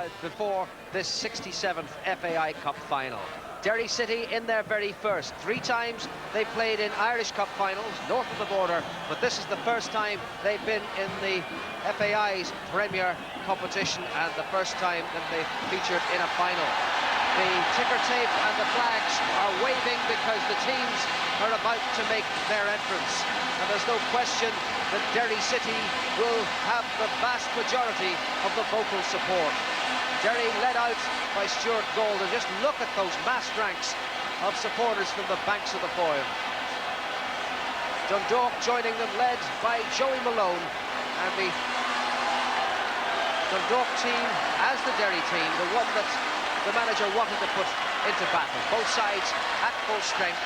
crowd before this 67th FAI Cup final. Derry City in their very first. 3 times they played in Irish Cup finals north of the border, but this is the first time they've been in the FAI's premier competition and the first time that they've featured in a final. The ticker tape and the flags are waving because the teams are about to make their entrance. And there's no question that Derry City will have the vast majority of the vocal support. Derry led out by Stuart Gold, and just look at those massed ranks of supporters from the banks of the Foyle. Dundalk joining them, led by Joey Malone, and the Dundalk team, as the Derry team, the one that the manager wanted to put into battle. Both sides at full strength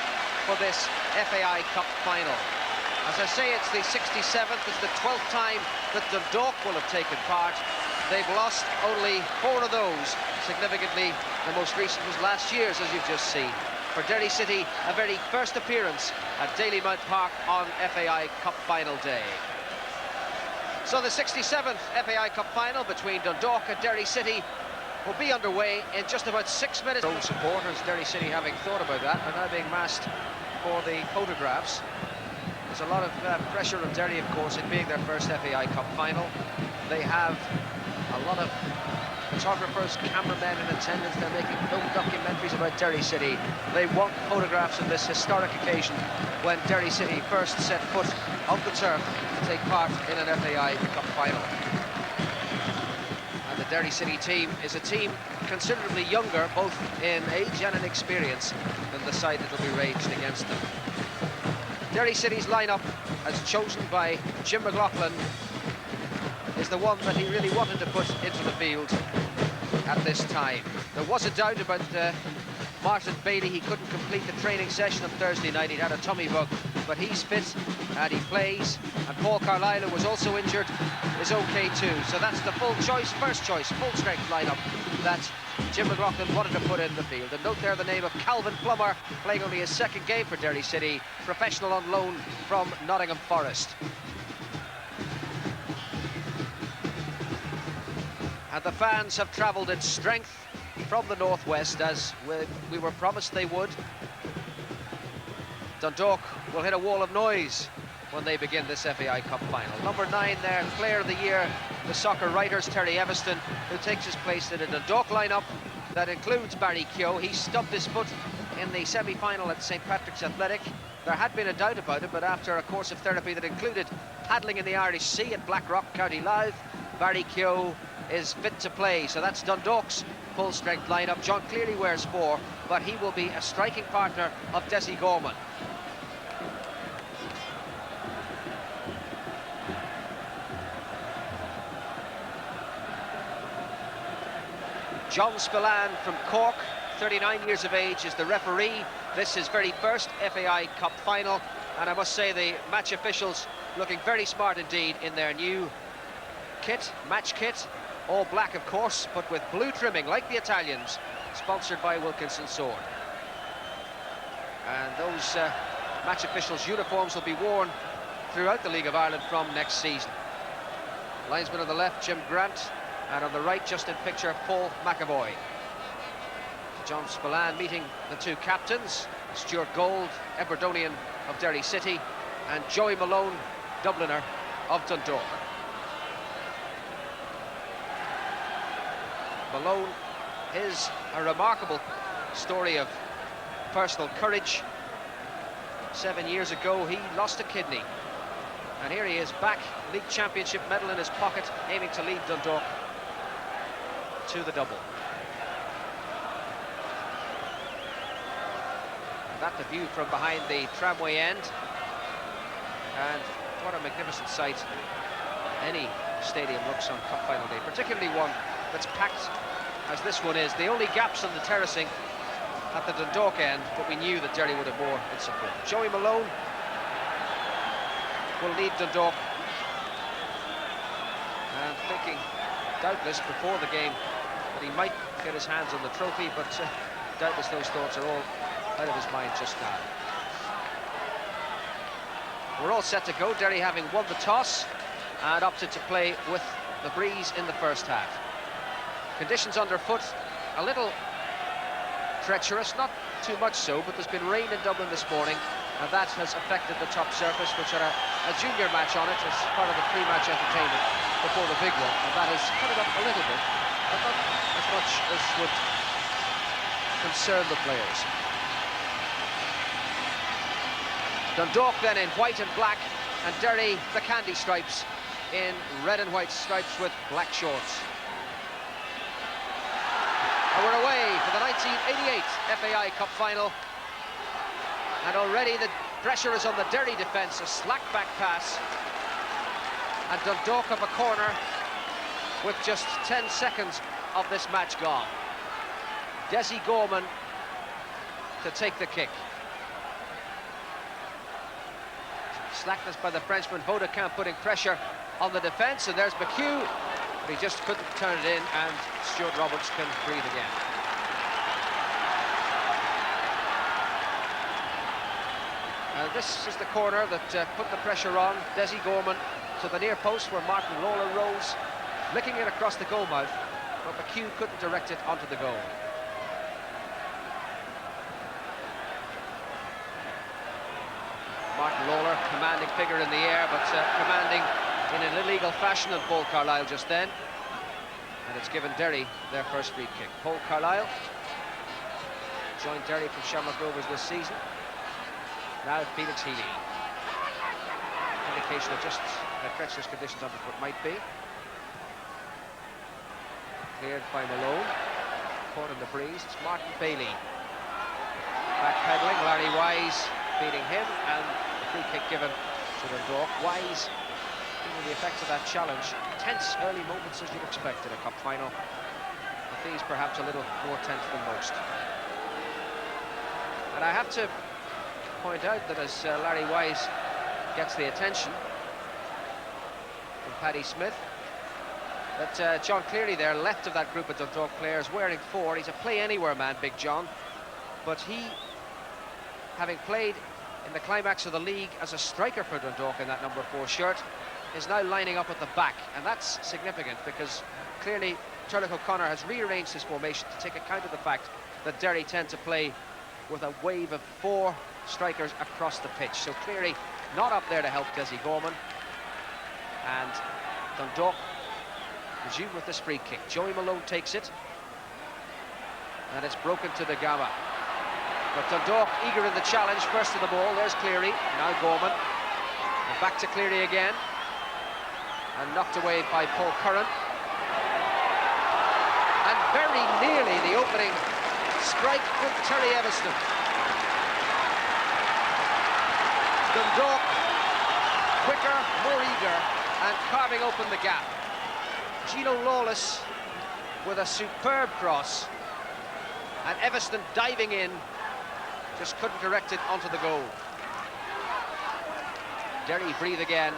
for this FAI Cup final. As I say, it's the 67th, it's the 12th time that Dundalk will have taken part. They've lost only 4 of those. Significantly, the most recent was last year's, as you've just seen. For Derry City, a very first appearance at Dalymount Park on FAI Cup final day. So the 67th FAI Cup final between Dundalk and Derry City will be underway in just about 6 minutes. Old supporters, Derry City, having thought about that, are now being massed for the photographs. There's a lot of pressure on Derry, of course, in being their first FAI Cup final. They have a lot of photographers, cameramen in attendance. They're making film documentaries about Derry City. They want photographs of this historic occasion when Derry City first set foot on the turf to take part in an FAI Cup final. And the Derry City team is a team considerably younger, both in age and in experience, than the side that will be ranged against them. Derry City's lineup, as chosen by Jim McLaughlin, is the one that he really wanted to put into the field at this time. There was a doubt about Martin Bailey. He couldn't complete the training session on Thursday night. He'd had a tummy bug, but he's fit and he plays. And Paul Carlisle, who was also injured, is okay too. So that's the full choice, first choice, full strength lineup that Jim McLaughlin wanted to put in the field. And note there the name of Calvin Plummer, playing only his 2nd game for Derry City, professional on loan from Nottingham Forest. And the fans have travelled in strength from the northwest, as we were promised they would. Dundalk will hit a wall of noise when they begin this FAI Cup final. Number 9 there, player of the year, the soccer writers, Terry Everston, who takes his place in a Dundalk lineup that includes Barry Keogh. He stubbed his foot in the semi-final at St Patrick's Athletic. There had been a doubt about it, but after a course of therapy that included paddling in the Irish Sea at Blackrock, County Louth, Barry Keogh is fit to play. So that's Dundalk's full-strength lineup. John Cleary wears 4, but he will be a striking partner of Desi Gorman. John Spillane from Cork, 39 years of age, is the referee. This is very first FAI Cup final, and I must say the match officials looking very smart indeed in their new kit, match kit, all black of course, but with blue trimming like the Italians, sponsored by Wilkinson Sword. And those match officials' uniforms will be worn throughout the League of Ireland from next season. Linesman on the left, Jim Grant, and on the right, just in picture, Paul McAvoy. John Spillane meeting the 2 captains, Stuart Gold, Aberdonian of Derry City, and Joey Malone, Dubliner of Dundalk. Malone is a remarkable story of personal courage. 7 years ago, he lost a kidney. And here he is back, league championship medal in his pocket, aiming to lead Dundalk to the double. And that the view from behind the tramway end. And what a magnificent sight any stadium looks on Cup final day, particularly one that's packed as this one is. The only gaps on the terracing at the Dundalk end, but we knew that Derry would have more in support. Joey Malone will lead Dundalk, and thinking doubtless before the game that he might get his hands on the trophy, but doubtless those thoughts are all out of his mind just now. We're all set to go, Derry having won the toss and opted to play with the breeze in the first half. Conditions underfoot, a little treacherous, not too much so, but there's been rain in Dublin this morning, and that has affected the top surface, which had a junior match on it as part of the pre-match entertainment before the big one, and that has cut it up a little bit, but not as much as would concern the players. Dundalk then in white and black, and Derry the candy stripes in red and white stripes with black shorts. And we're away for the 1988 FAI Cup final, and already the pressure is on the Derry defence, a slack back pass, and Dundalk have a corner with just 10 seconds of this match gone. Desi Gorman to take the kick. Slackness by the Frenchman, Vaudecamp putting pressure on the defence, and there's McHugh, but he just couldn't turn it in, and Stuart Roberts can breathe again. This is the corner that put the pressure on. Desi Gorman to the near post where Martin Lawler rose, flicking it across the goal mouth, but McHugh couldn't direct it onto the goal. Martin Lawler, commanding figure in the air, but commanding in an illegal fashion on Paul Carlisle just then. And it's given Derry their first free kick. Paul Carlisle joined Derry from Shamrock Rovers this season. Now Felix Healy. Indication of just how treacherous conditions underfoot might be. Cleared by Malone. Caught in the breeze. It's Martin Bailey. Backpedaling. Larry Wise beating him, and the free kick given to Dundalk. Wise feeling the effects of that challenge. Tense early moments as you'd expect in a cup final. But these perhaps a little more tense than most. And I have to point out that as Larry Wise gets the attention from Paddy Smith, that John Cleary there, left of that group of Dundalk players, wearing 4. He's a play-anywhere man, Big John, but he, having played in the climax of the league as a striker for Dundalk in that number 4 shirt, is now lining up at the back, and that's significant because clearly Turlough O'Connor has rearranged his formation to take account of the fact that Derry tend to play with a wave of 4 strikers across the pitch. So Cleary not up there to help Desi Gorman, and Dundalk resume with this free kick. Joey Malone takes it, and it's broken to the Gama. But Dundalk eager in the challenge, first to the ball. There's Cleary, now Gorman, and back to Cleary again, and knocked away by Paul Curran. And very nearly the opening strike from Terry Everston. Dundalk quicker, more eager, and carving open the gap. Gino Lawless with a superb cross, and Everston diving in, just couldn't direct it onto the goal. Derry breathe again.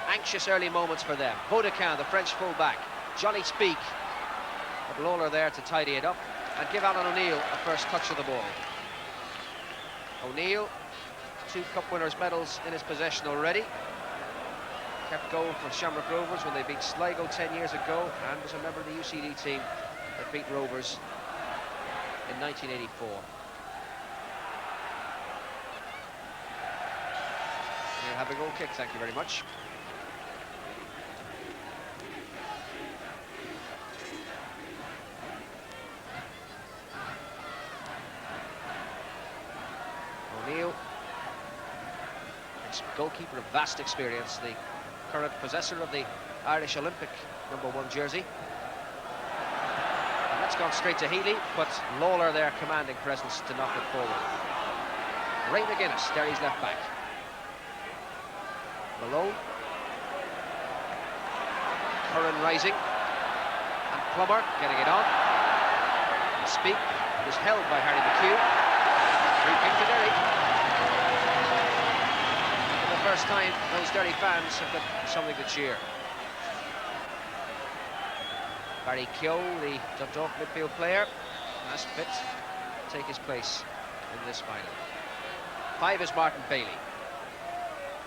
Anxious early moments for them. Vaudecamp, the French fullback, Johnny Speak, but Lawler there to tidy it up and give Alan O'Neill a first touch of the ball. O'Neill, 2 Cup winners' medals in his possession already. Kept goal for Shamrock Rovers when they beat Sligo 10 years ago, and was a member of the UCD team that beat Rovers in 1984. We'll have a goal kick, thank you very much. O'Neill, goalkeeper of vast experience, the current possessor of the Irish Olympic #1 jersey. And that's gone straight to Healy, but Lawler there commanding presence to knock it forward. Ray McGuinness, Derry's left back. Malone. Curran rising. And Plummer getting it on. And Speak was held by Harry McHugh. Free kick to Derry. For the first time, those Derry fans have got something to cheer. Barry Keogh, the Dundalk midfield player, last fit to take his place in this final. 5 is Martin Bailey.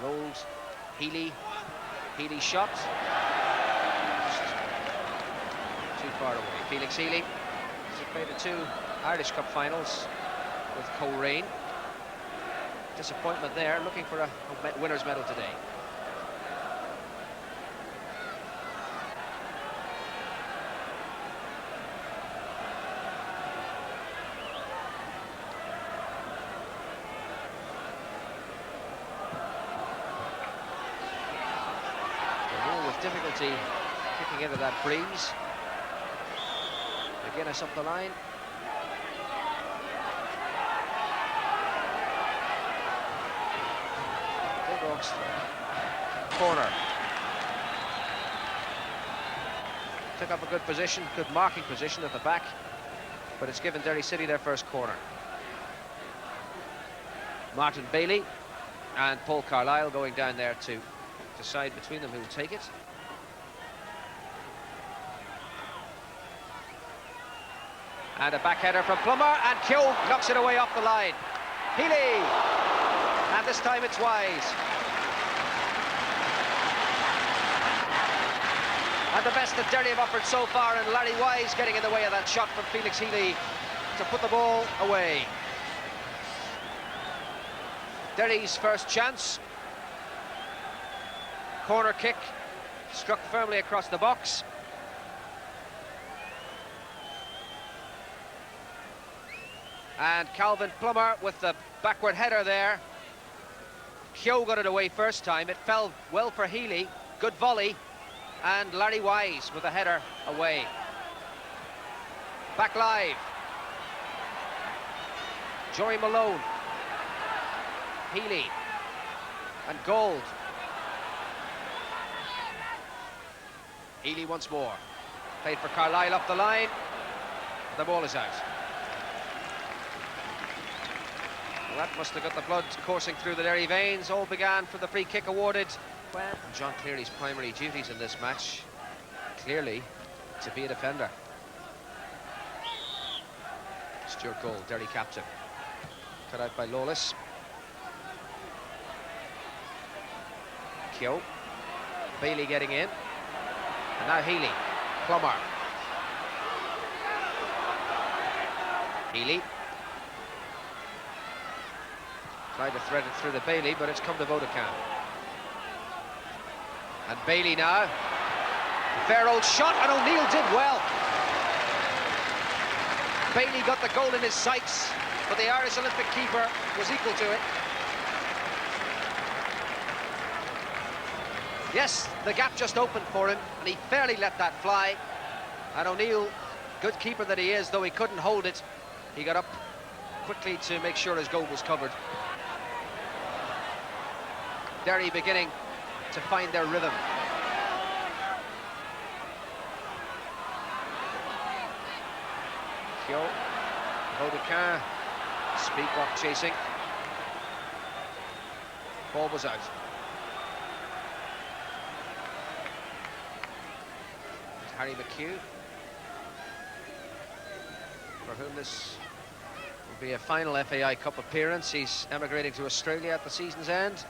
Rolls Healy. Healy shot. 2 far away. Felix Healy has played the 2 Irish Cup finals with Coleraine. Disappointment there, looking for a winner's medal today. Difficulty kicking into that breeze. McGuinness up the line. Dundalk's corner. Took up a good position, good marking position at the back, but it's given Derry City their first corner. Martin Bailey and Paul Carlisle going down there to decide between them who will take it. And a back header from Plummer, and Keogh knocks it away off the line. Healy, and this time it's Wise. And the best that Derry have offered so far, and Larry Wise getting in the way of that shot from Felix Healy to put the ball away. Derry's first chance. Corner kick, struck firmly across the box. And Calvin Plummer with the backward header there. Keogh got it away first time. It fell well for Healy. Good volley. And Larry Wise with a header away. Back live. Joey Malone. Healy. And Gold. Healy once more. Played for Carlisle up the line. The ball is out. Well, that must have got the blood coursing through the Derry veins. All began from the free kick awarded when John Cleary's primary duties in this match, clearly, to be a defender. Stuart Gold, Derry captain. Cut out by Lawless. Keogh. Bailey getting in. And now Healy. Plummer. Healy. Tried to thread it through the Bailey, but it's come to Vodacam. And Bailey now. A fair old shot, and O'Neill did well. Bailey got the goal in his sights, but the Irish Olympic keeper was equal to it. Yes, the gap just opened for him, and he fairly let that fly. And O'Neill, good keeper that he is, though he couldn't hold it, he got up quickly to make sure his goal was covered. Derry beginning to find their rhythm. Keogh, Vodacam, Speacock chasing. Ball was out. Harry McHugh, for whom this will be a final FAI Cup appearance. He's emigrating to Australia at the season's end.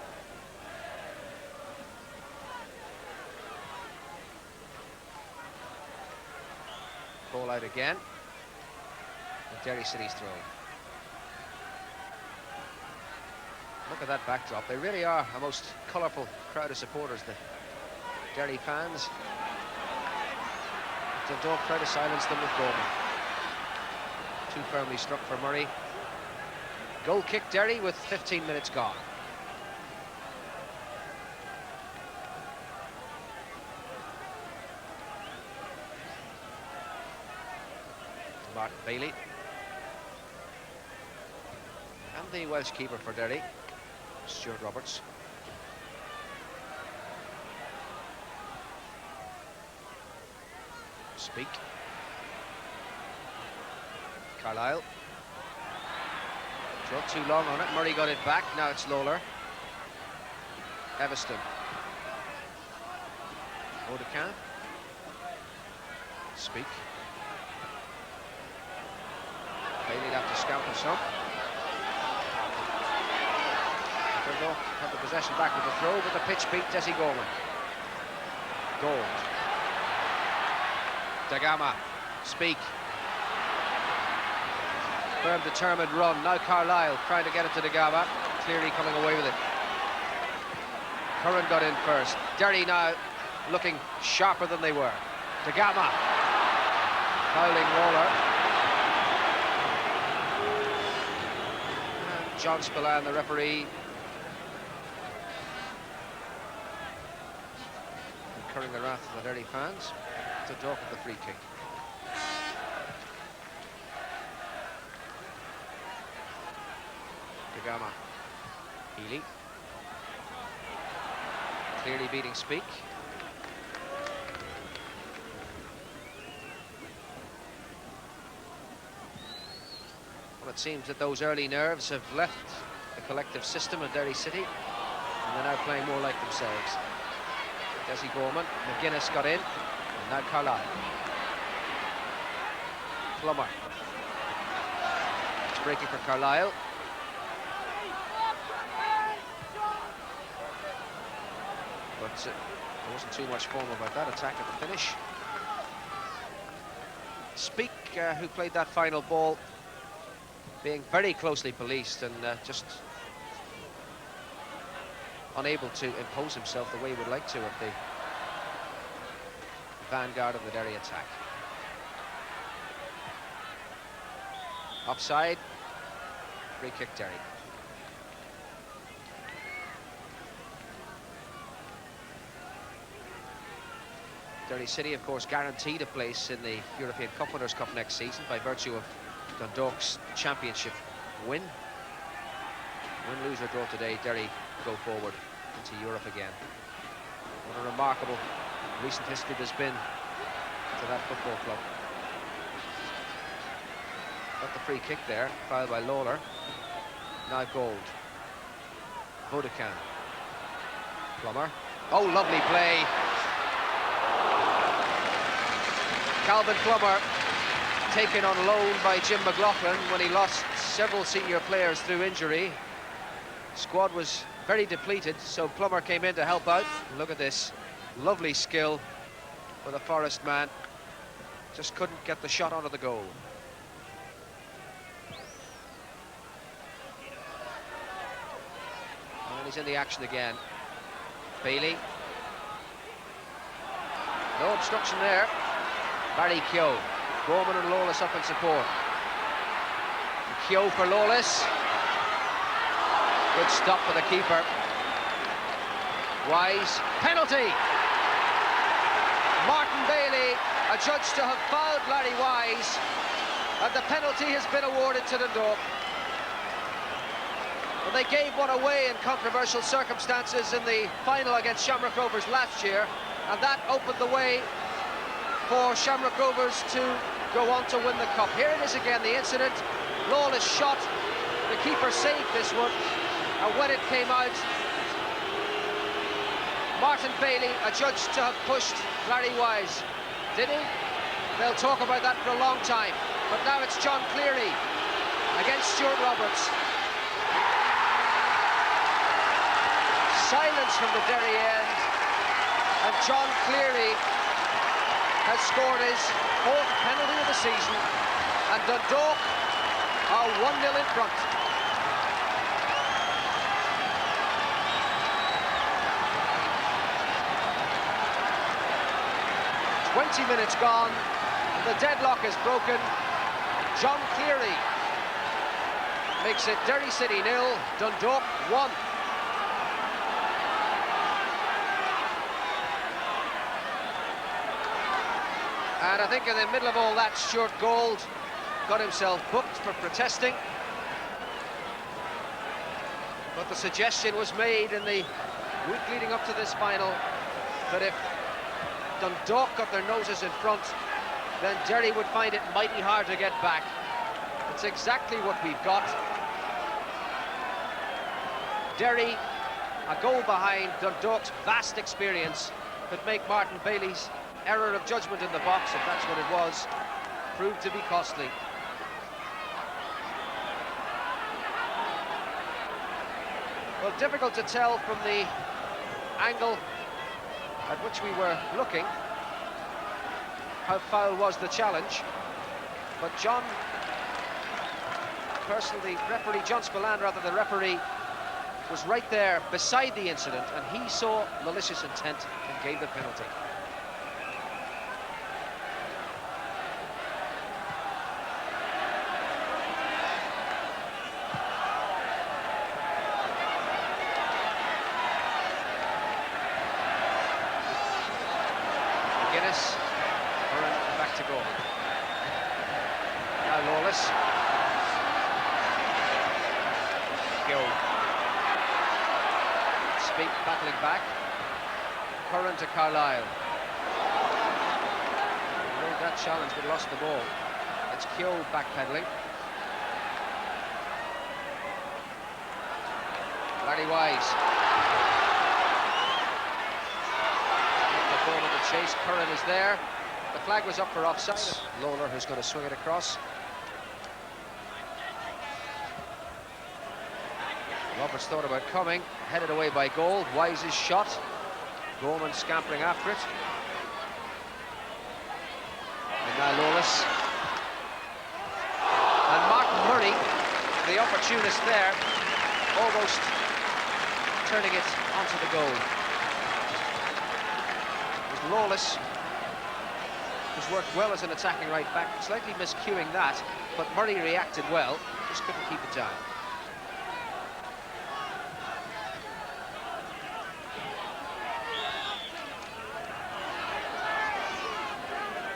Ball out again. And Derry City's throw. Look at that backdrop. They really are a most colourful crowd of supporters, the Derry fans. Dundalk try to silence them with Gorman. Too firmly struck for Murray. Goal kick Derry with 15 minutes gone. Martin Bailey. And the Welsh keeper for Derry, Stuart Roberts. Speak. Carlisle. Drove too long on it. Murray got it back. Now it's Lawler. Everston. Vodacam. Speak. Bailey'd have to scamper some. Turlough had the possession back with the throw, but the pitch beat Desi Gorman. Gold. Dagama. Speak. Firm, determined run. Now Carlisle trying to get it to the Gama. Clearly coming away with it. Curran got in first. Derry now looking sharper than they were. De Gama. Fouling Waller. And John Spillane, the referee, incurring the wrath of the Derry fans. Dundalk with the free kick. De Gama. Healy. Clearly beating Speak. Well, it seems that those early nerves have left the collective system of Derry City, and they're now playing more like themselves. Desi Gorman, McGuinness got in, and now Carlisle. Plummer. It's breaking for Carlisle. But there wasn't too much form about that attack at the finish. Speak, who played that final ball, being very closely policed and just unable to impose himself the way he would like to at the vanguard of the Derry attack. Offside, free kick Derry. Derry City, of course, guaranteed a place in the European Cup Winners' Cup next season by virtue of Dundalk's championship win. Win, lose or draw today, Derry go forward into Europe again. What a remarkable recent history there's been to that football club. Got the free kick there, fouled by Lawler. Now Gold. Vodakan. Plummer. Oh, lovely play. Calvin Plummer, taken on loan by Jim McLaughlin when he lost several senior players through injury. Squad was very depleted, so Plummer came in to help out. Look at this, lovely skill for the Forest man. Just couldn't get the shot onto the goal. And he's in the action again. Bailey. No obstruction there. Barry Keogh. Gorman and Lawless up in support. Keogh for Lawless. Good stop for the keeper. Wise. Penalty! Martin Bailey, adjudged to have fouled Larry Wise, and the penalty has been awarded to Dundalk. Well, they gave one away in controversial circumstances in the final against Shamrock Rovers last year, and that opened the way for Shamrock Rovers to go on to win the cup. Here it is again, the incident. Lawless shot. The keeper saved this one, and when it came out, Martin Bailey, adjudged to have pushed Larry Wise. Did he? They'll talk about that for a long time. But now it's John Cleary against Stuart Roberts. Silence from the Derry end, and John Cleary has scored his 4th penalty of the season, and Dundalk are 1-0 in front. "20 minutes gone, the deadlock is broken. John Cleary makes it Derry City 0, Dundalk 1. And I think in the middle of all that, Stuart Gold got himself booked for protesting. But the suggestion was made in the week leading up to this final that if Dundalk got their noses in front, then Derry would find it mighty hard to get back. It's exactly what we've got. Derry, a goal behind. Dundalk's vast experience could make Martin Bailey's error of judgment in the box, if that's what it was, proved to be costly. Well, difficult to tell from the angle at which we were looking. how foul was the challenge, but referee John Spillane, rather, the referee, was right there beside the incident, and he saw malicious intent and gave the penalty. McGuinness, back to goal. Now Lawless. Speak battling back. Curran to Carlisle. Made that challenge but lost the ball. It's Keogh backpedaling. Larry Wise. The ball in the chase. Curran is there. The flag was up for offside. Lawler, who's going to swing it across. Roberts thought about coming, headed away by goal. Wise's shot. Gorman scampering after it. And now Lawless. And Martin Murray, the opportunist there, almost turning it onto the goal. It was Lawless, who's worked well as an attacking right back, slightly miscuing that, but Murray reacted well, just couldn't keep it down.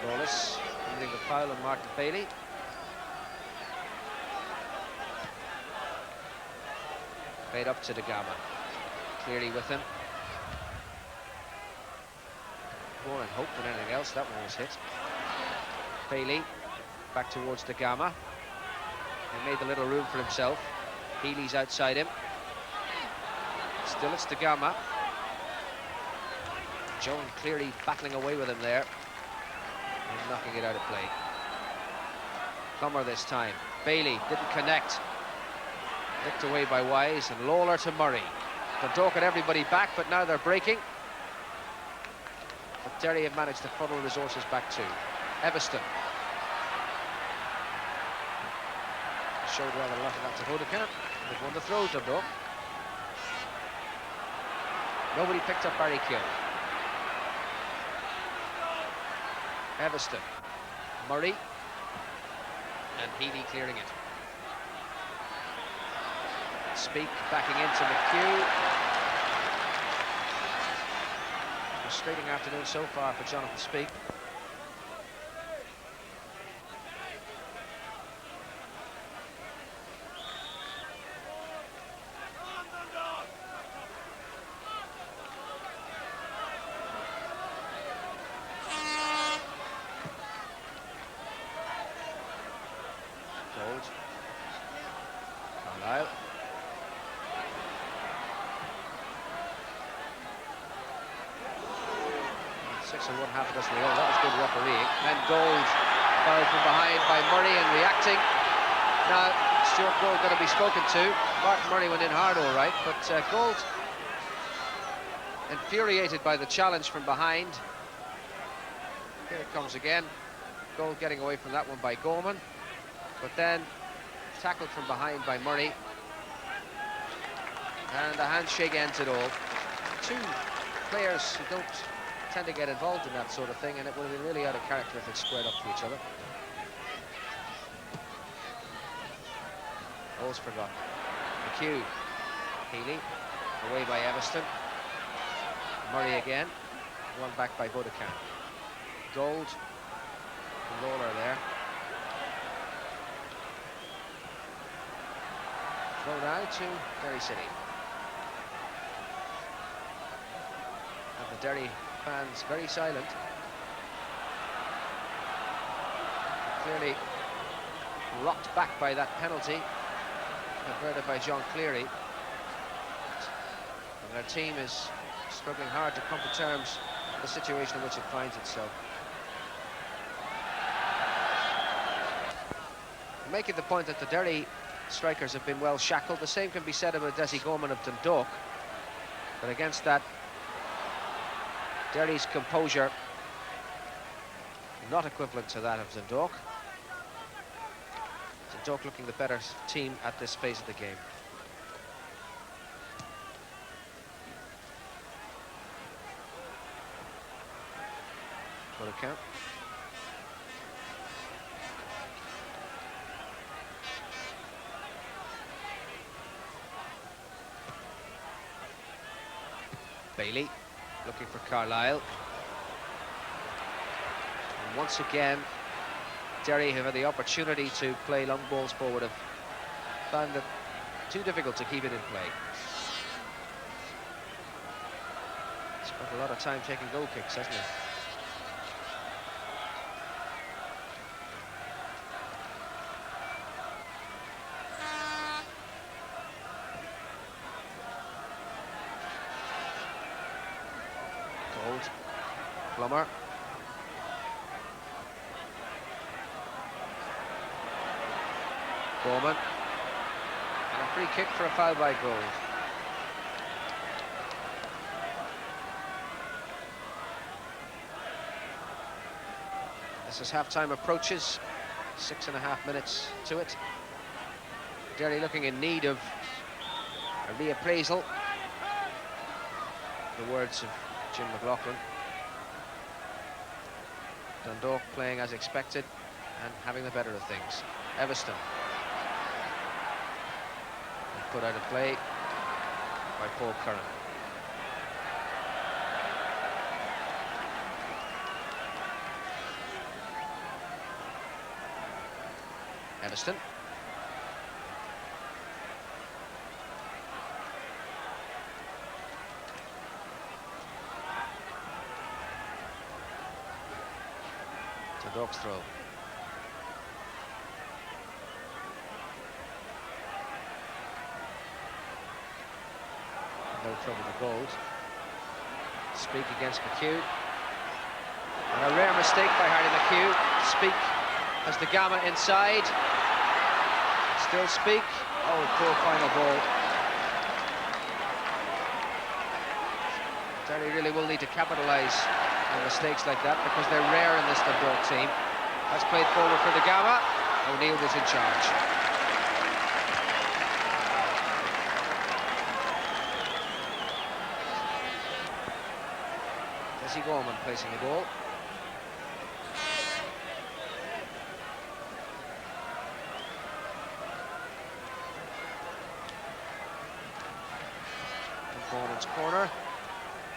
Lawless committing the foul on Martin Bailey. Played up to Dagama. Clearly with him. More in hope than anything else, that one was hit. Bailey back towards Dagama. He made the little room for himself. Healy's outside him. Still it's Dagama. John Cleary battling away with him there. And knocking it out of play. Plummer this time. Bailey didn't connect. Nicked away by Wise, and Lawler to Murray. Dundalk had everybody back, but now they're breaking. But Derry have managed to funnel resources back too. Everston. Showed rather a lot of that to Hodekamp. They've won the throw, Dundalk. Nobody picked up Barry Keogh. Everston, Murray, and Healy clearing it. Speak backing into McHugh. Frustrating afternoon so far for Jonathan Speak. Carlisle. Six and one half a dozen. That was good refereeing. And Gold fouled from behind by Murray and reacting. Now Stuart Gold going to be spoken to. Martin Murray went in hard, all right, but Gold infuriated by the challenge from behind. Here it comes again. Gold getting away from that one by Gorman, but then tackled from behind by Murray, and the handshake ends it all. Two players who don't tend to get involved in that sort of thing, and it would have been really out of character if they squared up to each other. All's forgotten. McHugh, Healy, away by Everston. Murray again, one back by Hodekamp. Gold, Lawler there. Throw now to Derry City. And the Derry fans very silent. Clearly rocked back by that penalty converted by John Cleary. And their team is struggling hard to come to terms with the situation in which it finds itself. Making the point that the Derry strikers have been well shackled. The same can be said about Desi Gorman of Dundalk. But against that, Derry's composure not equivalent to that of Dundalk. Dundalk looking the better team at this phase of the game. Full count. Bailey looking for Carlisle. And once again, Derry have had the opportunity to play long balls forward, have found it too difficult to keep it in play. Spent a lot of time taking goal kicks, hasn't he? Gold, Plummer. Bowman. And a free kick for a foul by Gold. This is half-time approaches, 6.5 minutes to it. Derry looking in need of a reappraisal. The words of Jim McLaughlin. Dundalk playing as expected and having the better of things. Everston. And put out of play by Paul Curran. Everston. Dundalk's throw. No trouble to Gold. Speak against McHugh. And a rare mistake by Harry McHugh. Speak has the Gamma inside. Still Speak. Oh, poor final ball. Derry really will need to capitalise on mistakes like that because they're rare in this Dundalk team. That's played forward for the Gamma. O'Neill was in charge. Jesse Gorman placing the ball. Gorman's corner,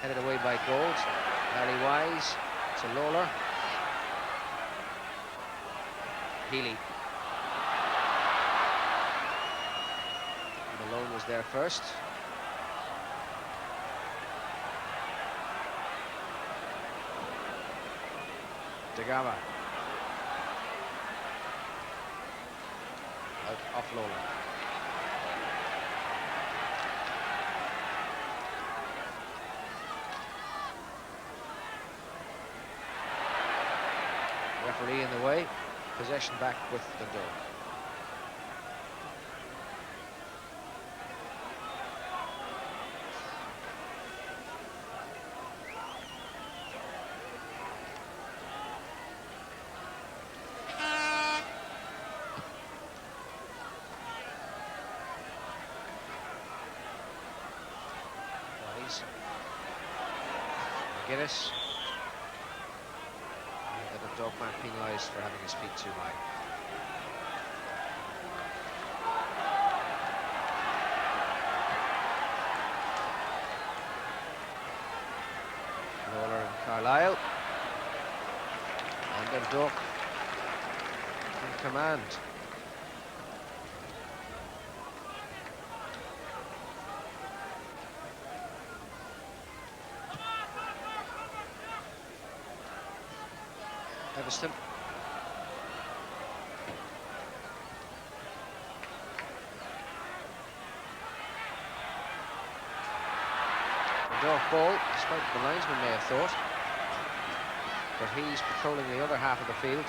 headed away by Gold. Larry Wise to Lawler. Healy. Malone was there first. DeGama. Out off Lawler. Referee in the way, possession back with Dundalk. Bodies. McGuinness. Dundalk man penalised for having his feet too high. Lawler and Carlisle. And Dundalk in command. Everston. Dundalk ball, despite the linesman may have thought, but he's patrolling the other half of the field,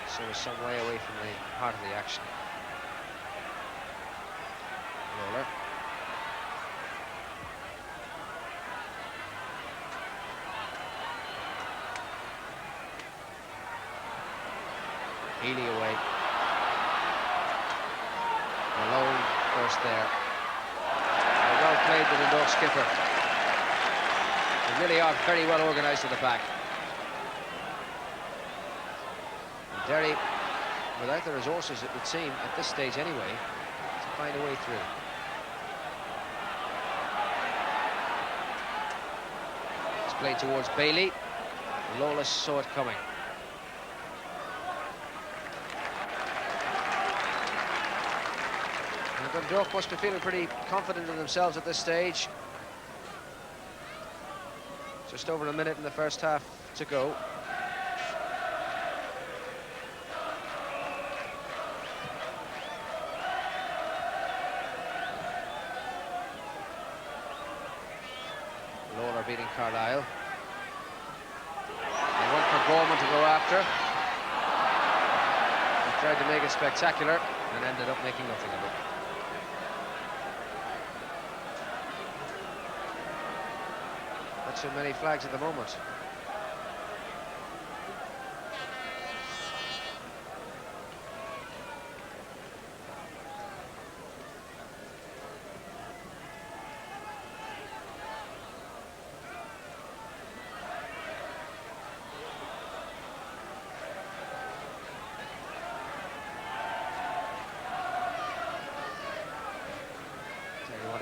so he's some way away from the heart of the action. Lawler. Healy away. Malone first there. Well played with the Dundalk skipper. They really are very well organised at the back. And Derry, without the resources, it would seem, at this stage anyway, to find a way through. It's played towards Bailey. Lawless saw it coming. And Dundalk must be feeling pretty confident in themselves at this stage. Just over a minute in the first half to go. Lawler beating Carlisle. They went for Gorman to go after. He tried to make it spectacular and ended up making nothing of it. Not too many flags at the moment.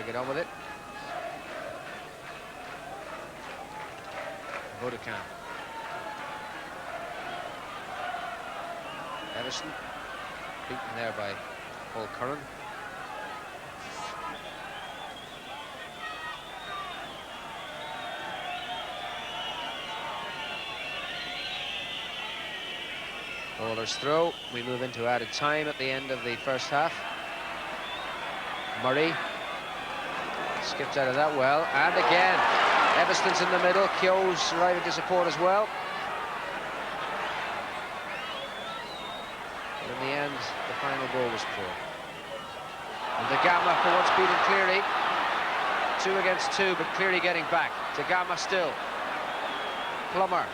Get on with it. Bodecan. Everson beaten there by Paul Curran. Bowler's throw. We move into added time at the end of the first half. Murray skipped out of that well, and again Everston's in the middle. Keogh's arriving to support as well. But in the end, the final goal was poor. And De Gama for once beating Cleary. 2 against 2, but Cleary getting back. De Gama still. Plummer.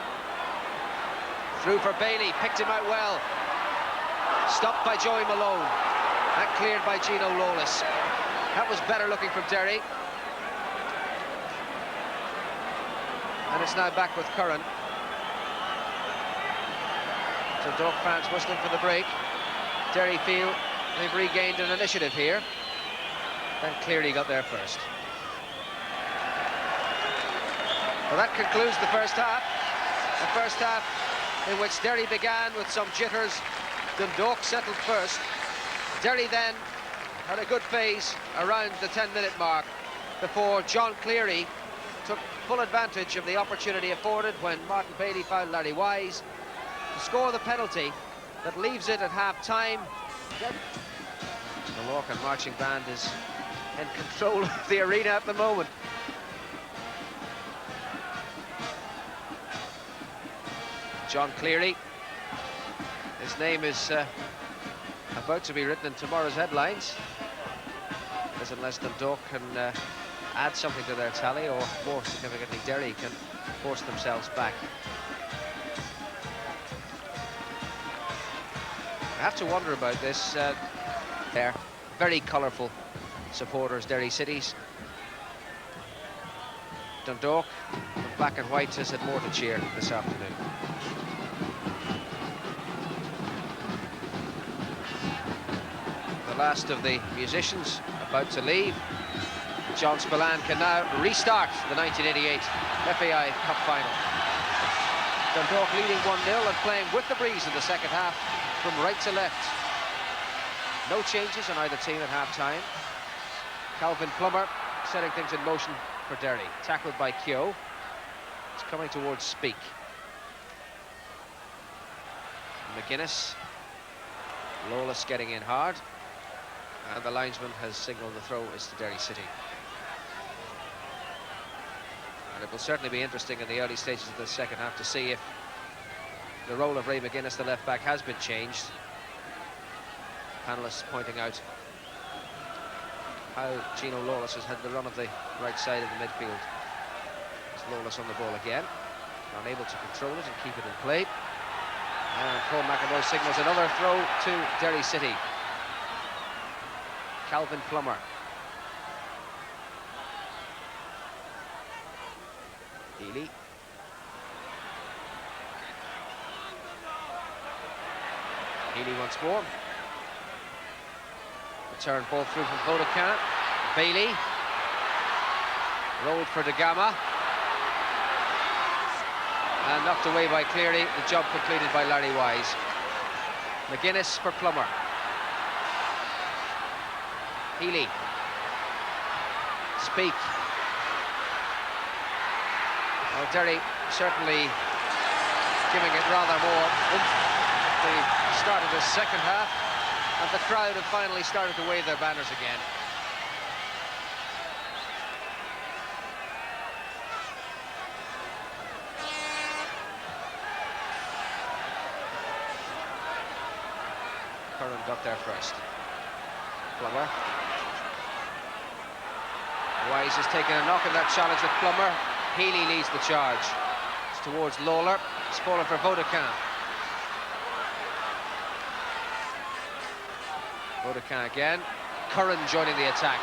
Through for Bailey, picked him out well. Stopped by Joey Malone. And cleared by Gino Lawless. That was better looking from Derry. And it's now back with Curran. Dundalk fans whistling for the break. Derry feel they've regained an initiative here. Then Cleary got there first. Well, that concludes the first half. The first half in which Derry began with some jitters. Dundalk settled first. Derry then had a good phase around the 10-minute mark before John Cleary took full advantage of the opportunity afforded when Martin Bailey fouled Larry Wise to score the penalty that leaves it at half-time. The Lorcan marching band is in control of the arena at the moment. John Cleary, his name is about to be written in tomorrow's headlines, as unless Dundalk can add something to their tally, or more significantly Derry can force themselves back. I have to wonder about this. They're very colourful supporters, Derry City's. Dundalk, in black and white, has had more to cheer this afternoon. The last of the musicians about to leave. John Spillane can now restart the 1988 FAI Cup final. Dundalk leading 1-0 and playing with the breeze in the second half from right to left. No changes on either team at half-time. Calvin Plummer setting things in motion for Derry. Tackled by Keogh. It's coming towards Speak. McGuinness. Lawless getting in hard. And the linesman has signalled the throw is to Derry City. And it will certainly be interesting in the early stages of the second half to see if the role of Ray McGuinness, the left back, has been changed. Panellists pointing out how Gino Lawless has had the run of the right side of the midfield. It's Lawless on the ball again, unable to control it and keep it in play. And Paul McEvoy signals another throw to Derry City. Calvin Plummer. Healy. Healy once more. Return ball through from Vodacca. Bailey. Rolled for De Gama. And knocked away by Cleary. The job completed by Larry Wise. McGuinness for Plummer. Healy. Speak. Well, Derry certainly giving it rather more oomph. They started the second half, and the crowd have finally started to wave their banners again. Curran got there first. Plummer. Wise has taken a knock in that challenge with Plummer. Healy leads the charge. It's towards Lawler. It's fallen for Vodacca. Vodacca again. Curran joining the attack.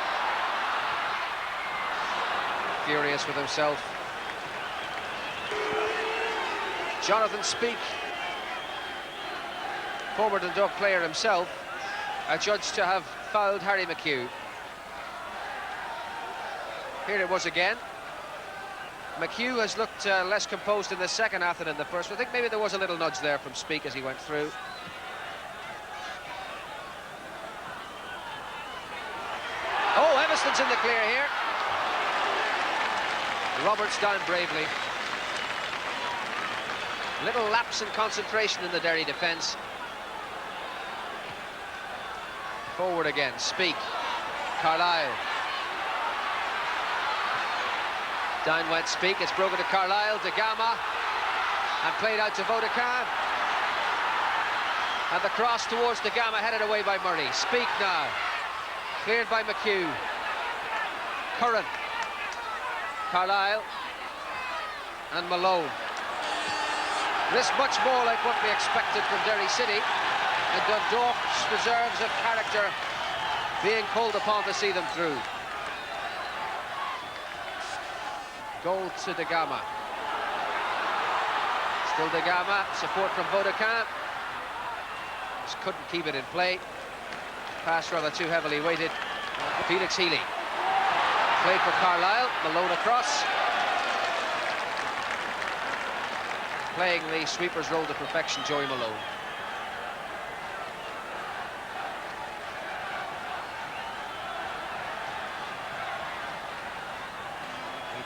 Furious with himself. Jonathan Speak, former Dundalk player himself, adjudged to have fouled Harry McHugh. Here it was again. McHugh has looked less composed in the second half than in the first. I think maybe there was a little nudge there from Speak as he went through. Oh, Evanston's in the clear here. Roberts down bravely. Little lapse in concentration in the Derry defence. Forward again, Speak. Carlisle. Down went Speak, it's broken to Carlisle, De Gama, and played out to Vodacca. And the cross towards De Gama, headed away by Murray. Speak now, cleared by McHugh. Curran, Carlisle, and Malone. This much more like what we expected from Derry City, and Dundalk's reserves of character being called upon to see them through. Goal to De Gama. Still De Gama, support from Vodacca. Just couldn't keep it in play. Pass rather too heavily weighted. Felix Healy. Played for Carlisle, Malone across. Playing the sweeper's role to perfection, Joey Malone.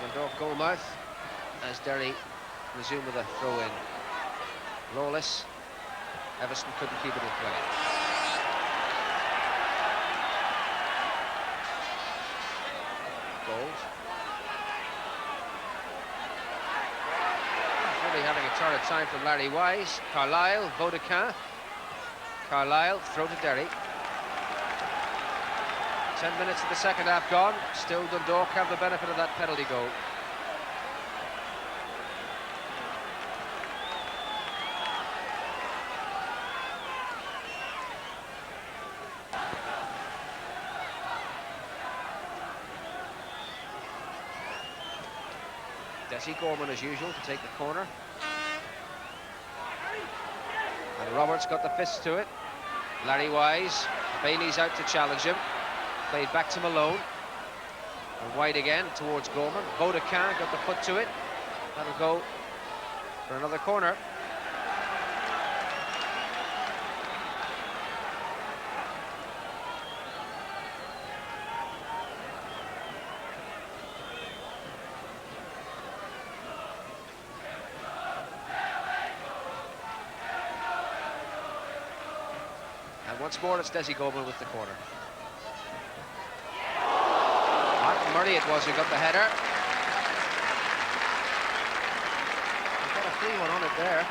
Dundalk goalmouth as Derry resume with a throw-in. Lawless. Everson couldn't keep it in play. Gold. Really having a torrid time from Larry Wise. Carlisle, Vodacca. Carlisle, throw to Derry. 10 minutes of the second half gone. Still Dundalk have the benefit of that penalty goal. Dessie Gorman as usual to take the corner. And Roberts got the fist to it. Larry Wise. Bailey's out to challenge him. Played back to Malone. And wide again towards Gorman. Vodacca got the foot to it. That'll go for another corner. And once more it's Dessie Gorman with the corner. Martin Murray it was who got the header. He got a free one on it there.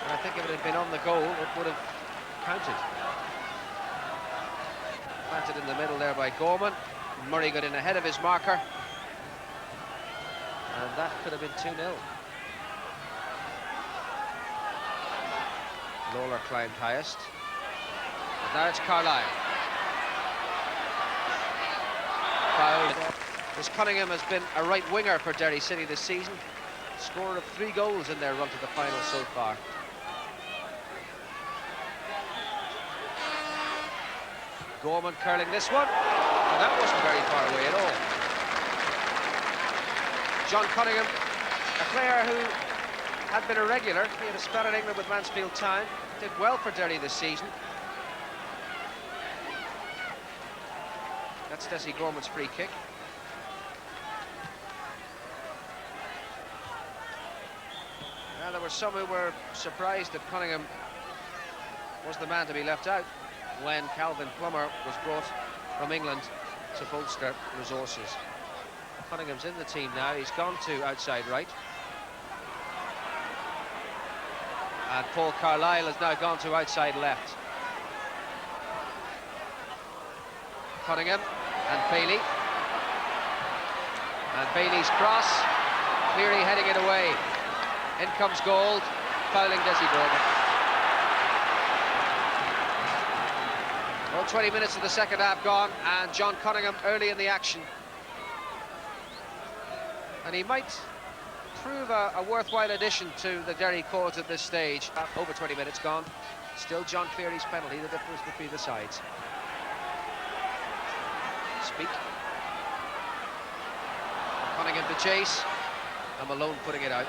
And I think if it had been on the goal, it would have counted. Planted in the middle there by Gorman. Murray got in ahead of his marker. And that could have been 2-0. Lawler climbed highest. And now it's Carlisle. Fouled. This Cunningham has been a right winger for Derry City this season. Scorer of 3 goals in their run to the final so far. Gorman curling this one. And that wasn't very far away at all. John Cunningham, a player who had been irregular. He had a spell in England with Mansfield Town. Did well for Derry this season. That's Stacey Gorman's free kick. Now, there were some who were surprised that Cunningham was the man to be left out when Calvin Plummer was brought from England to bolster resources. Cunningham's in the team now. He's gone to outside right. And Paul Carlisle has now gone to outside left. Cunningham and Bailey. And Bailey's cross. Cleary heading it away. In comes Gold, fouling Desi Gorman. Well, 20 minutes of the second half gone, and John Cunningham early in the action. And he might prove a worthwhile addition to the Derry cause at this stage. Over 20 minutes gone. Still John Cleary's penalty, the difference between the sides. Speak. Cunningham to chase, and Malone putting it out.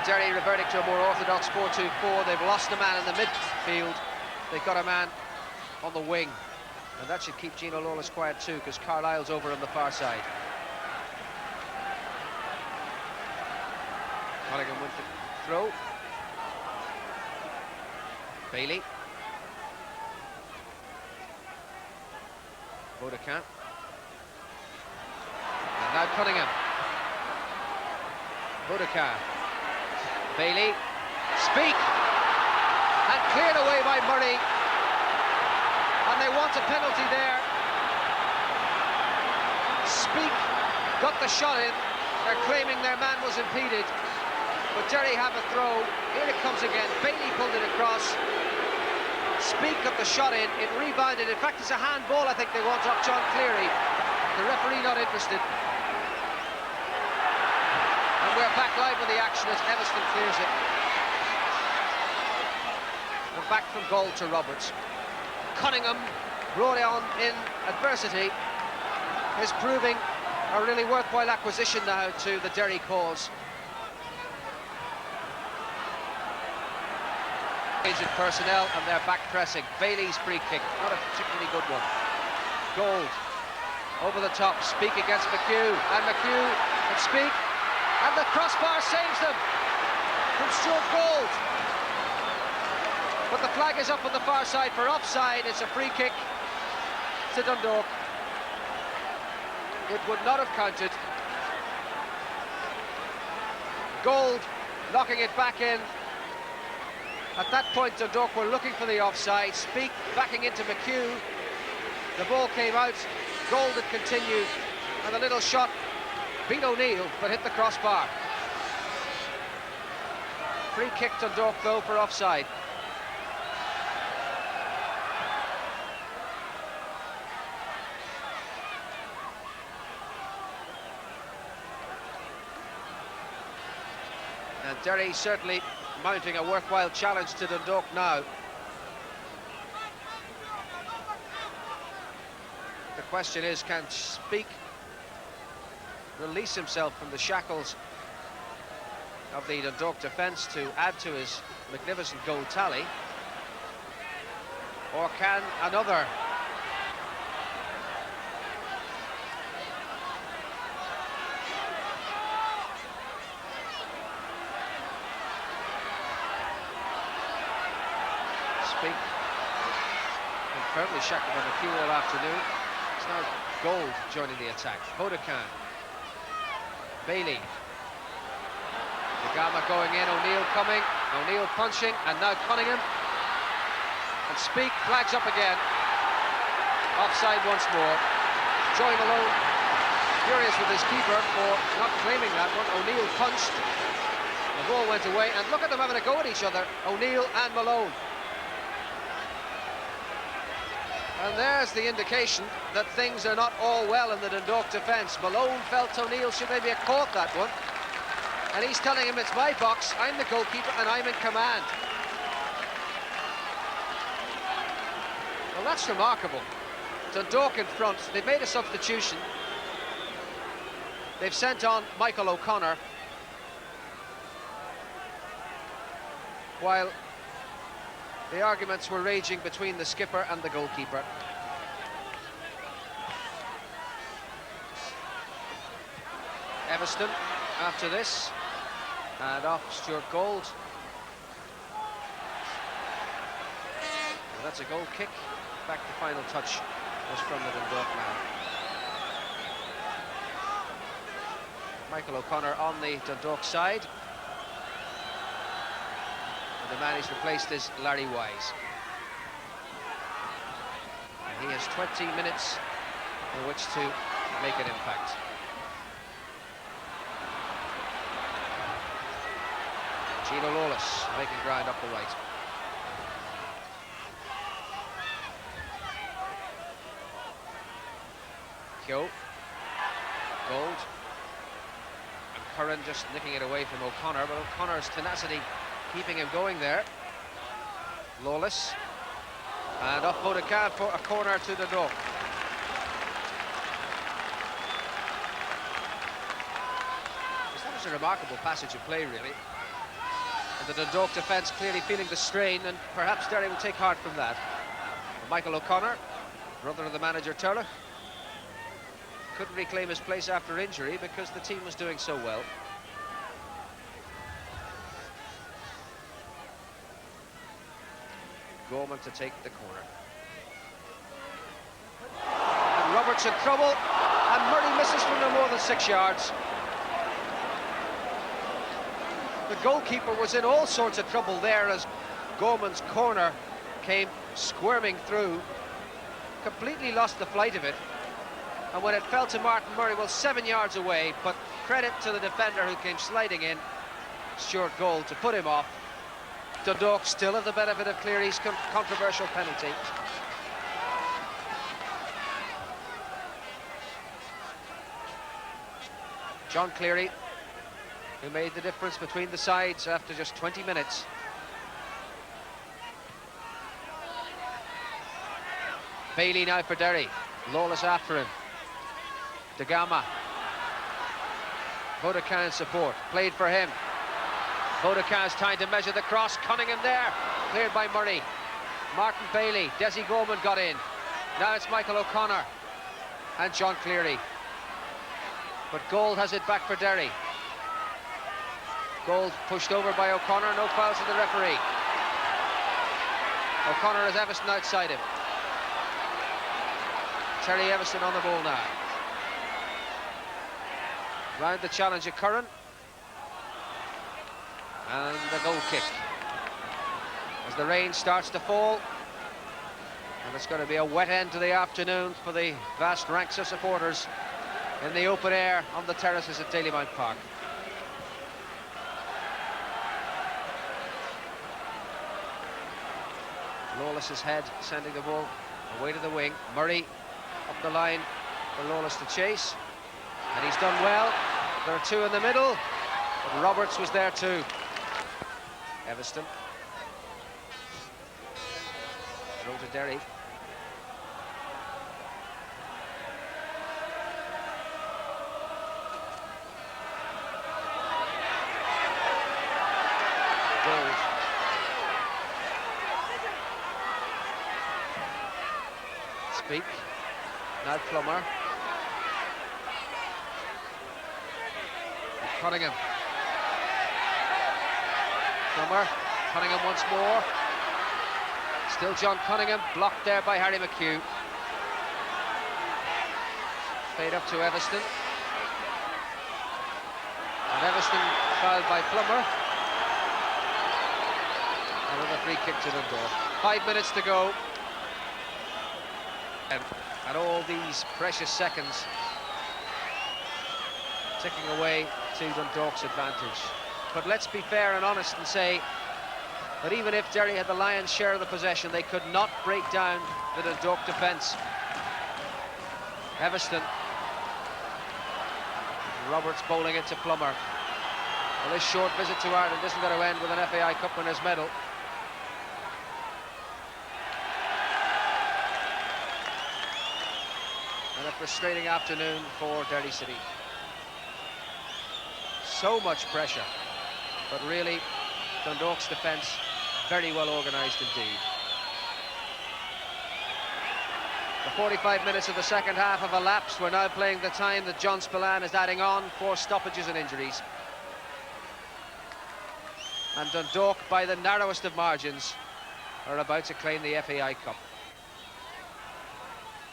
Derry reverting to a more orthodox 4-2-4. They've lost a man in the midfield. They've got a man on the wing. And that should keep Gino Lawless quiet too, because Carlisle's over on the far side. Cunningham with the throw. Bailey. Bodekin. And now Cunningham. Bodekin. Bailey, Speak, and cleared away by Murray, and they want a penalty there. Speak got the shot in. They're claiming their man was impeded, but Derry have a throw. Here it comes again. Bailey pulled it across. Speak got the shot in. It rebounded. In fact, it's a handball. I think they want up John Cleary. The referee not interested. We're back live with the action as Evanston clears it. And back from goal to Roberts. Cunningham, brought on in adversity, is proving a really worthwhile acquisition now to the Derry cause. Agent personnel, and they're back pressing. Bailey's free kick, not a particularly good one. Gold over the top. Speak against McHugh, and McHugh and Speak. And the crossbar saves them from Stuart Gold. But the flag is up on the far side for offside. It's a free kick to Dundalk. It would not have counted. Gold knocking it back in. At that point, Dundalk were looking for the offside. Speak backing into McHugh. The ball came out. Gold had continued. And the little shot beat O'Neill, but hit the crossbar. Free kick to Dundalk, though, for offside. And Derry certainly mounting a worthwhile challenge to Dundalk now. The question is, can Speak release himself from the shackles of the Dundalk defence to add to his magnificent goal tally? Or can another Speak and firmly shackled on the queue all afternoon? It's now Gold joining the attack. Bodekin. Bailey. Nagama going in, O'Neill coming, O'Neill punching, and now Cunningham. And Speak flags up again. Offside once more. Joy Malone furious with his keeper for not claiming that one. O'Neill punched. The ball went away, and look at them having a go at each other, O'Neill and Malone. And there's the indication that things are not all well in the Dundalk defence. Malone felt O'Neill should maybe have caught that one. And he's telling him, it's my box, I'm the goalkeeper, and I'm in command. Well, that's remarkable. Dundalk in front, they've made a substitution. They've sent on Michael O'Connor, while the arguments were raging between the skipper and the goalkeeper. Everston after this, and off Stuart Gold. And that's a goal kick. In fact, the final touch was from the Dundalk man. Michael O'Connor on the Dundalk side. And the man he's replaced is Larry Wise. And he has 20 minutes in which to make an impact. Gino Lawless making ground up the right. Keogh, Gold, and Curran just nicking it away from O'Connor, but O'Connor's tenacity keeping him going there. Lawless, and off Bodecan for a corner to the Dundalk. That was a remarkable passage of play, really. And the Dundalk defence clearly feeling the strain, and perhaps Derry will take heart from that. Michael O'Connor, brother of the manager Turlough, couldn't reclaim his place after injury because the team was doing so well. Gorman to take the corner. And Roberts in trouble, and Murray misses from no more than 6 yards. The goalkeeper was in all sorts of trouble there as Gorman's corner came squirming through, completely lost the flight of it. And when it fell to Martin Murray, well, 7 yards away, but credit to the defender who came sliding in, Stuart Gold, to put him off. Dundalk still have the benefit of Cleary's controversial penalty. John Cleary, who made the difference between the sides after just 20 minutes. Bailey now for Derry. Lawless after him. De Gama. Bodecan support. Played for him. Bodecan's trying to measure the cross. Cunningham there. Cleared by Murray. Martin Bailey. Desi Gorman got in. Now it's Michael O'Connor and John Cleary. But Gold has it back for Derry. Gold pushed over by O'Connor. No fouls to the referee. O'Connor has Everston outside him. Terry Everston on the ball now. Round the challenge of Curran. And the goal kick. As the rain starts to fall. And it's going to be a wet end to the afternoon for the vast ranks of supporters in the open air on the terraces at Dalymount Park. Lawless's head sending the ball away to the wing. Murray up the line for Lawless to chase, and he's done well. There are two in the middle, but Roberts was there too. Everston throw to Derry. Gold. Speak. Now Plummer. And Cunningham. Plummer. Cunningham once more. Still John Cunningham, blocked there by Harry McHugh. Played up to Everston. And Everston fouled by Plummer. Another free kick to Dundalk. 5 minutes to go. And all these precious seconds ticking away to Dundalk's advantage. But let's be fair and honest and say that even if Derry had the lion's share of the possession, they could not break down the Dundalk defence. Everston. Roberts bowling it to Plummer. Well, this short visit to Ireland isn't going to end with an FAI Cup winners medal. And a frustrating afternoon for Derry City. So much pressure, but really Dundalk's defence very well organised indeed. The 45 minutes of the second half have elapsed. We're now playing the time that John Spillane is adding on, 4 stoppages and injuries. And Dundalk, by the narrowest of margins, are about to claim the FAI Cup.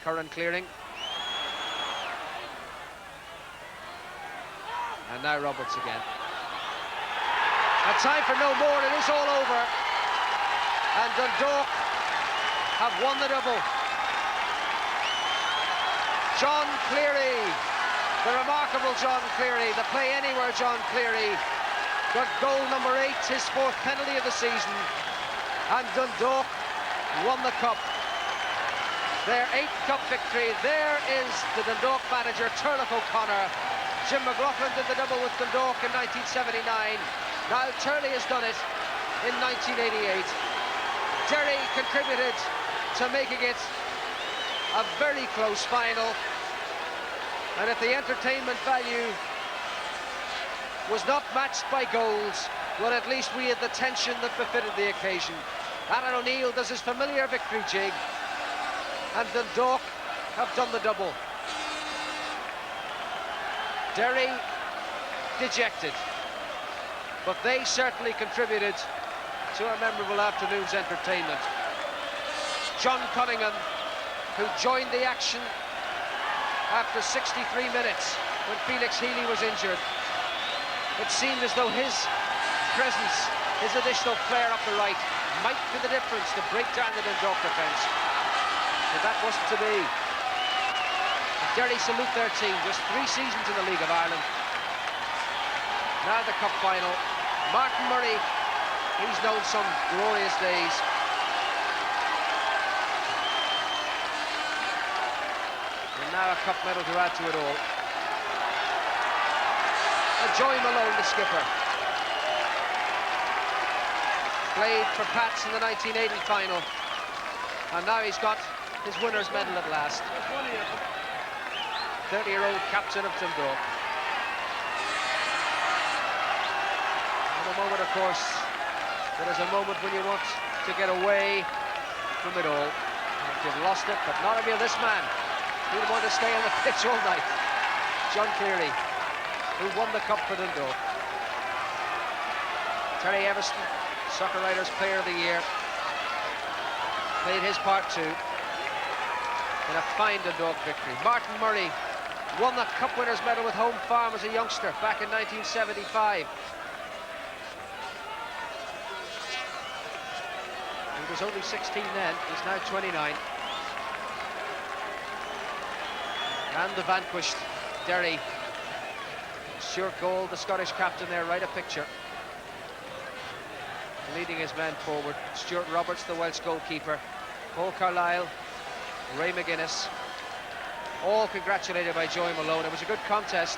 Curran clearing. And now Roberts again. And time for no more, it is all over. And Dundalk have won the double. John Cleary, the remarkable John Cleary, the play anywhere John Cleary, got goal number 8, his 4th penalty of the season, and Dundalk won the cup. Their 8th cup victory. There is the Dundalk manager, Turlough O'Connor. Jim McLaughlin did the double with Dundalk in 1979. Now Turley has done it in 1988. Derry contributed to making it a very close final, and if the entertainment value was not matched by goals, well, at least we had the tension that befitted the occasion. Alan O'Neill does his familiar victory jig, and Dundalk have done the double. Derry dejected, but they certainly contributed to a memorable afternoon's entertainment. John Cunningham, who joined the action after 63 minutes when Felix Healy was injured. It seemed as though his presence, his additional flair up the right, might be the difference to break down the Dundalk defence. But that wasn't to be. And Derry salute their team, just 3 seasons in the League of Ireland. Now the cup final. Martin Murray, he's known some glorious days. Now a cup medal to add to it all. And Joey Malone, the skipper. Played for Pats in the 1980 final. And now he's got his winner's medal at last. 30-year-old captain of Dundalk. And a moment, of course, that is a moment when you want to get away from it all. You've lost it, but not if you're this man. He'll want to stay on the pitch all night. John Cleary, who won the cup for Dundalk. Terry Everston, Soccer Writers Player of the Year, played his part too in a fine Dundalk victory. Martin Murray won the Cup Winners' Medal with Home Farm as a youngster back in 1975. He was only 16 then, he's now 29. And the vanquished Derry. Stuart Gold, the Scottish captain there, right a picture. Leading his men forward. Stuart Roberts, the Welsh goalkeeper. Paul Carlisle, Ray McGuinness. All congratulated by Joey Malone. It was a good contest.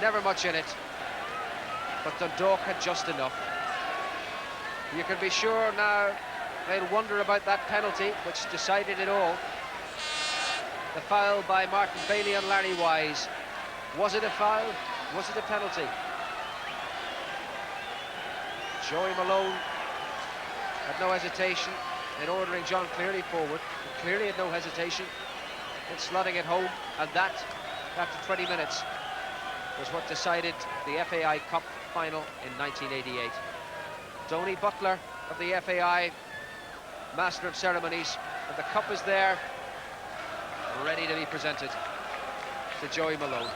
Never much in it. But Dundalk had just enough. You can be sure now they'll wonder about that penalty, which decided it all. The foul by Martin Bailey on Larry Wise. Was it a foul? Was it a penalty? Joey Malone had no hesitation in ordering John Cleary forward. Cleary had no hesitation in slotting it home, and that, after 20 minutes, was what decided the FAI Cup final in 1988. Tony Butler of the FAI, Master of Ceremonies, and the cup is there, ready to be presented to Joey Malone.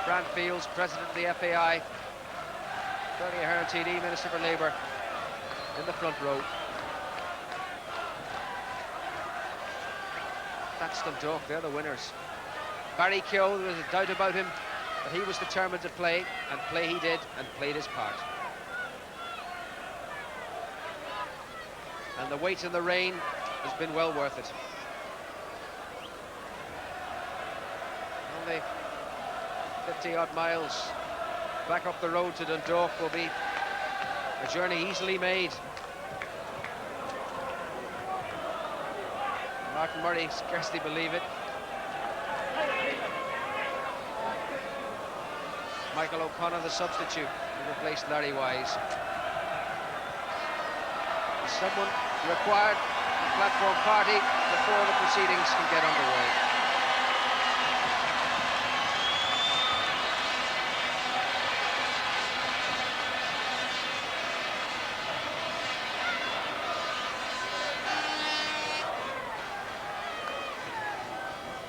Grant Fields, President of the FAI, Tony Ahern TD, Minister for Labour, in the front row. That's Dundalk, they're the winners. Barry Keogh, there was a doubt about him But he was determined to play, and play he did, and played his part. And the wait in the rain has been well worth it. Only 50-odd miles back up the road to Dundalk will be a journey easily made. Martin Murray scarcely believe it. Michael O'Connor, the substitute, who replaced Larry Wise. Is someone required a platform party before the proceedings can get underway.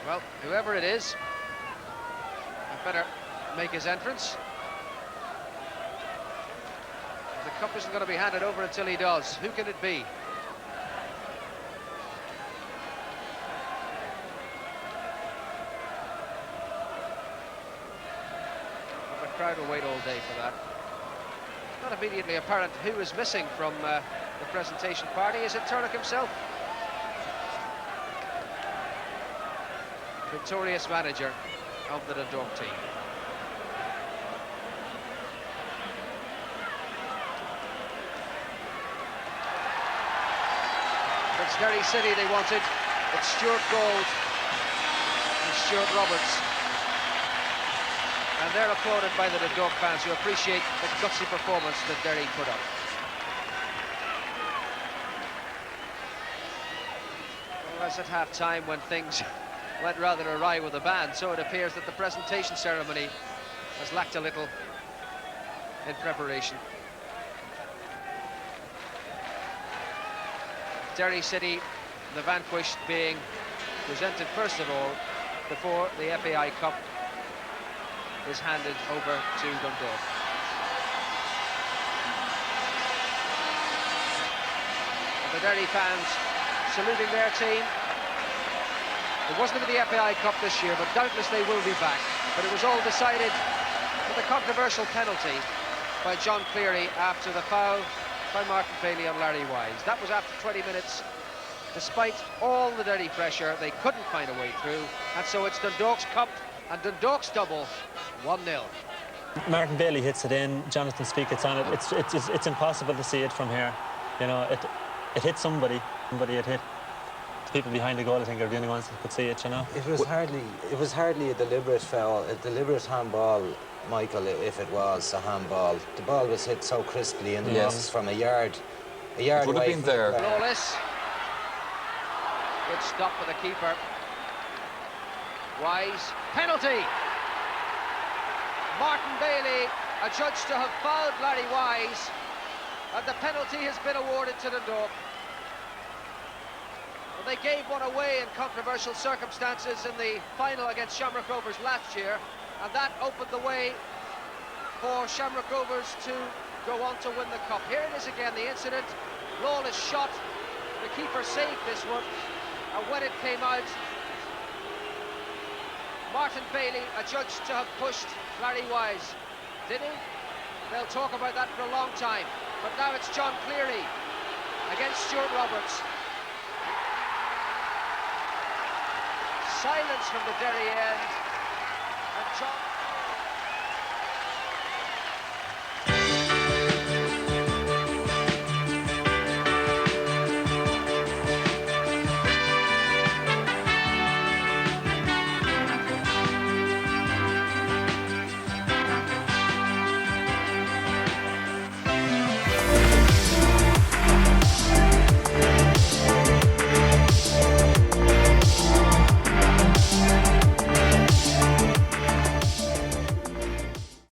Well, whoever it is, I better make his entrance. The cup isn't going to be handed over until he does. Who can it be? The crowd will wait all day for that. Not immediately apparent who is missing from the presentation party. Is it Turlough himself? Victorious manager of the Dundalk team. It's Derry City they wanted. It's Stuart Gold and Stuart Roberts. And they're applauded by the Dundalk fans who appreciate the gutsy performance that Derry put up. Well, as at half-time when things went rather awry with the band, so it appears that the presentation ceremony has lacked a little in preparation. Derry City, the vanquished, being presented first of all before the FAI Cup is handed over to Dundalk. And the Derry fans saluting their team. It wasn't in the FAI Cup this year, but doubtless they will be back. But it was all decided with a controversial penalty by John Cleary after the foul by Martin Bailey on Larry Wise. That was after 20 minutes. Despite all the Derry pressure, they couldn't find a way through. And so it's Dundalk's Cup and Dundalk's double, 1-0. Martin Bailey hits it in, Jonathan Speake hits on it. It's impossible to see it from here. You know, it hit somebody it hit. The people behind the goal, I think, are the only ones that could see it, you know. It was hardly a deliberate foul, a deliberate handball, Michael, if it was a handball. The ball was hit so crisply in the box from a yard away. It would have been there. Lawless. Good stop for the keeper. Wise. Penalty! Martin Bailey, adjudged to have fouled Larry Wise, and the penalty has been awarded to Dundalk. Well, they gave one away in controversial circumstances in the final against Shamrock Rovers last year, and that opened the way for Shamrock Rovers to go on to win the cup. Here it is again, the incident. Lawless shot. The keeper saved this one, and when it came out, Martin Bailey, adjudged to have pushed Larry Wise. Did he? They'll talk about that for a long time. But now it's John Cleary against Stuart Roberts. Silence from the Derry end. And John